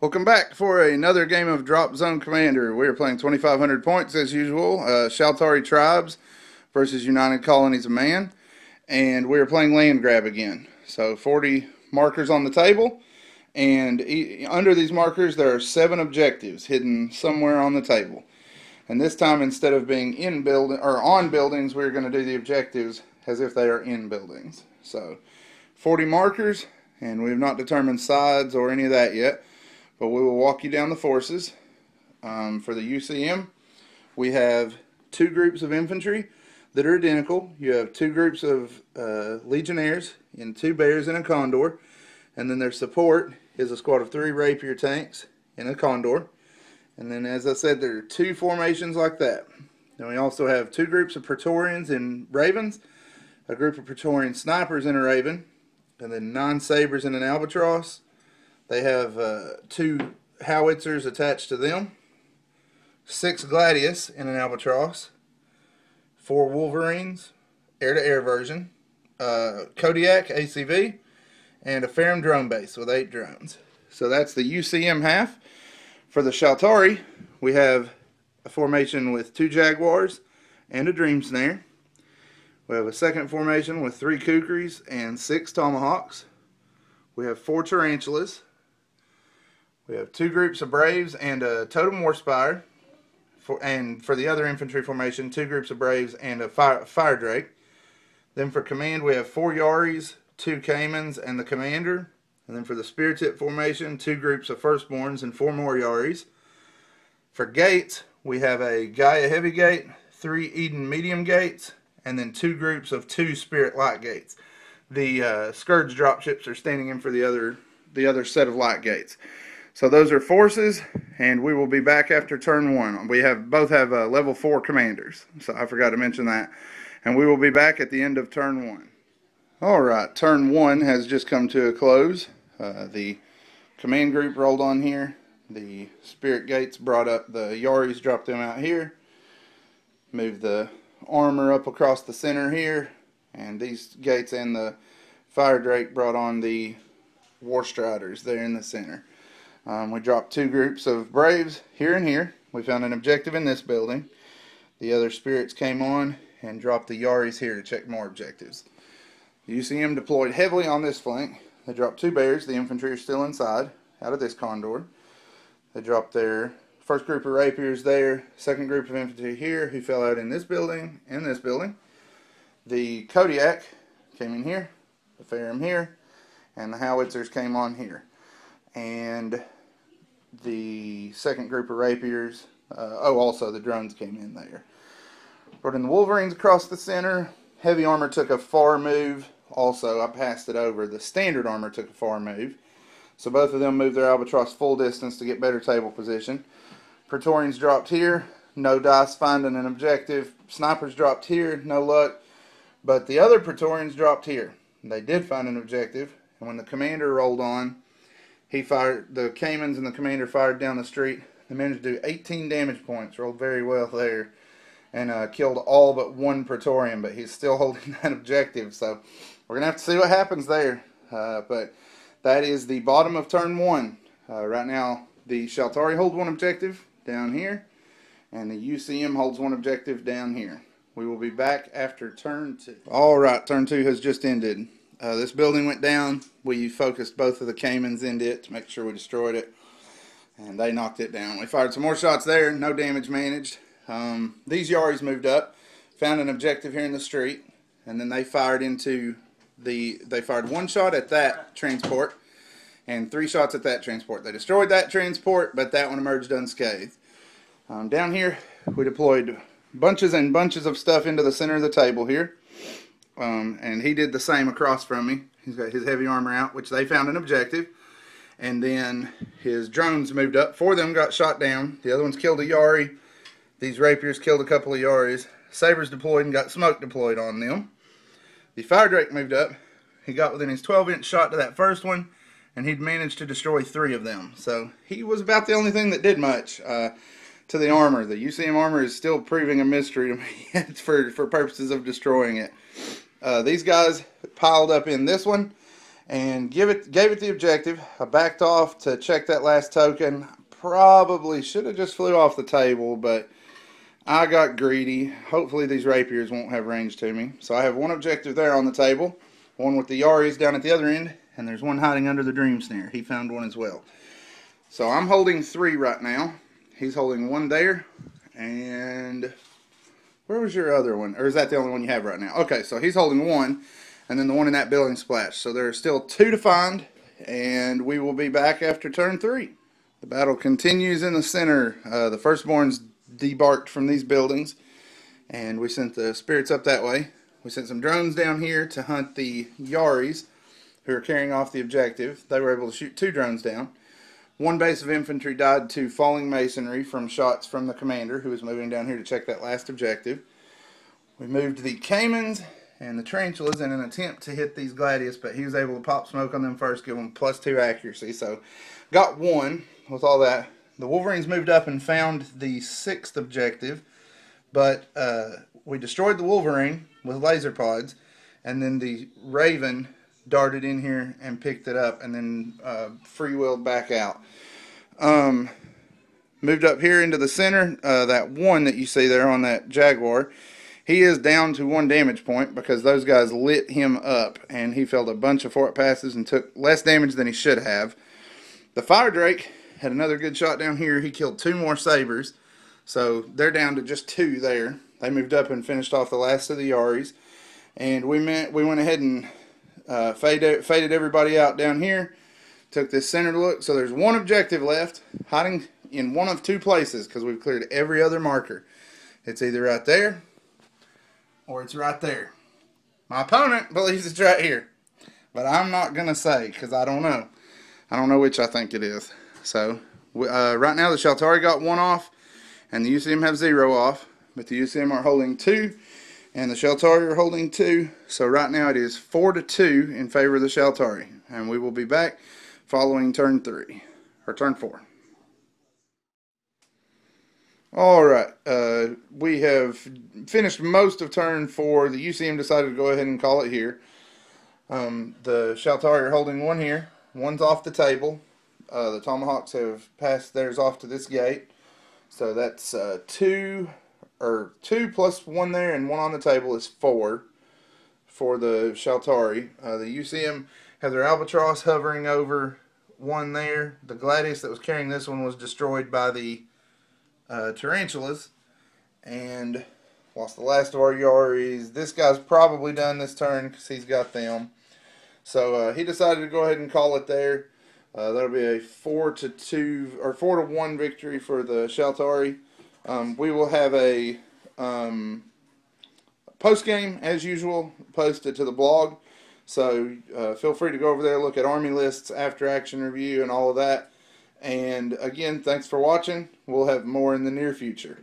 Welcome back for another game of Dropzone Commander. We are playing 2,500 points as usual. Shaltari Tribes versus United Colonies of Man. And we are playing land grab again. So 40 markers on the table. And under these markers there are 7 objectives hidden somewhere on the table. And this time, instead of being in building or on buildings, we're going to do the objectives as if they are in buildings. So 40 markers, and we have not determined sides or any of that yet. But we will walk you down the forces. For the UCM, we have 2 groups of infantry that are identical. You have 2 groups of legionnaires in 2 bears and a condor. And then their support is a squad of 3 rapier tanks in a condor. And then, as I said, there are 2 formations like that. Then we also have 2 groups of Praetorians in ravens, a group of Praetorian snipers in a raven, and then 9 sabers in an albatross. They have 2 howitzers attached to them, 6 gladius in an albatross, 4 wolverines, air-to-air version, Kodiak ACV, and a Ferrum drone base with 8 drones. So that's the UCM half. For the Shaltari, we have a formation with 2 jaguars and a dream snare. We have a second formation with 3 kukris and 6 tomahawks. We have 4 tarantulas. We have 2 groups of braves and a totem warspire. And for the other infantry formation, 2 groups of braves and a fire drake. Then for command, we have 4 yaris, 2 caimans, and the commander. And then for the spear tip formation, 2 groups of firstborns and 4 more yaris. For gates, we have a Gaia heavy gate, 3 Eden medium gates, and then 2 groups of 2 spirit light gates. The Scourge dropships are standing in for the other set of light gates. So those are forces, and we will be back after turn 1. We both have level 4 commanders, so I forgot to mention that. And we will be back at the end of turn 1. Alright, turn 1 has just come to a close. The command group rolled on here. The spirit gates brought up the yaris, dropped them out here. Moved the armor up across the center here. And these gates and the fire drake brought on the war striders there in the center. We dropped 2 groups of braves here and here. We found an objective in this building. The other spirits came on and dropped the yaris here to check more objectives. The UCM deployed heavily on this flank. They dropped 2 bears. The infantry are still inside out of this condor. They dropped their first group of rapiers there, second group of infantry here who fell out in this building and this building. The Kodiak came in here, the Ferrum here, and the howitzers came on here. And the second group of rapiers, also the drones came in there. Brought in the wolverines across the center. Heavy armor took a far move. Also, I passed it over. The standard armor took a far move. So both of them moved their albatross full distance to get better table position. Praetorians dropped here. No dice finding an objective. Snipers dropped here. No luck. But the other Praetorians dropped here. They did find an objective. And when the commander rolled on, he fired, the caimans and the commander fired down the street. They managed to do 18 damage points. Rolled very well there. And killed all but 1 Praetorian, but he's still holding that objective. So we're going to have to see what happens there. But that is the bottom of turn 1. Right now, the Shaltari hold 1 objective down here. And the UCM holds 1 objective down here. We will be back after turn 2. Alright, turn 2 has just ended. This building went down. We focused both of the caimans into it to make sure we destroyed it. And they knocked it down. We fired some more shots there. No damage managed. These yaris moved up, found an objective here in the street, and then they fired they fired 1 shot at that transport and 3 shots at that transport. They destroyed that transport, but that one emerged unscathed. Down here, we deployed bunches and bunches of stuff into the center of the table here, and he did the same across from me. He's got his heavy armor out, which they found an objective, and then his drones moved up. 4 of them got shot down. The other ones killed a yari. These rapiers killed a couple of yaris. Sabers deployed and got smoke deployed on them. The fire drake moved up. He got within his 12-inch shot to that first one, and he'd managed to destroy 3 of them. So he was about the only thing that did much to the armor. The UCM armor is still proving a mystery to me for purposes of destroying it. These guys piled up in this one, and gave it the objective. I backed off to check that last token. Probably should have just flew off the table, but I got greedy. Hopefully these rapiers won't have range to me. So I have one objective there on the table, one with the Yaris down at the other end, and there's one hiding under the Dream Snare. He found one as well. So I'm holding 3 right now. He's holding 1 there, and where was your other one? Or is that the only one you have right now? Okay, so he's holding 1, and then the one in that building splash. So there are still 2 to find, and we will be back after turn 3. The battle continues in the center. The firstborns debarked from these buildings, and we sent the spirits up that way. We sent some drones down here to hunt the Yaris, who are carrying off the objective. They were able to shoot 2 drones down. 1 base of infantry died to falling masonry from shots from the commander, who was moving down here to check that last objective. We moved the Caimans and the Tarantulas in an attempt to hit these Gladius, but he was able to pop smoke on them first, give them +2 accuracy. So got 1 with all that. The Wolverines moved up and found the 6th objective, but we destroyed the Wolverine with laser pods, and then the Raven darted in here and picked it up, and then free-wheeled back out. Moved up here into the center. That one that you see there on that Jaguar, he is down to 1 damage point because those guys lit him up, and he failed a bunch of fort passes and took less damage than he should have. The Fire Drake had another good shot down here. He killed 2 more Sabres, so they're down to just 2 there. They moved up and finished off the last of the Yaris, and we went ahead and faded everybody out down here. Took this center look. So there's 1 objective left, hiding in one of 2 places because we've cleared every other marker. It's either right there or it's right there. My opponent believes it's right here, but I'm not going to say because I don't know. I don't know which I think it is. So right now the Shaltari got 1 off and the UCM have 0 off, but the UCM are holding 2 and the Shaltari are holding 2. So right now it is 4-2 in favor of the Shaltari, and we will be back following turn 3 or turn 4. Alright, we have finished most of turn 4. The UCM decided to go ahead and call it here. The Shaltari are holding 1 here. 1's off the table. The Tomahawks have passed theirs off to this gate. So that's 2 plus 1 there, and 1 on the table is 4 for the Shaltari. The UCM have their Albatross hovering over 1 there. The Gladius that was carrying this one was destroyed by the Tarantulas and lost the last of our Yaris. This guy's probably done this turn because he's got them. So he decided to go ahead and call it there. That'll be a 4-2 or 4-1 victory for the Shaltari. We will have a post game as usual posted to the blog. So feel free to go over there, look at army lists, after action review, and all of that. And again, thanks for watching. We'll have more in the near future.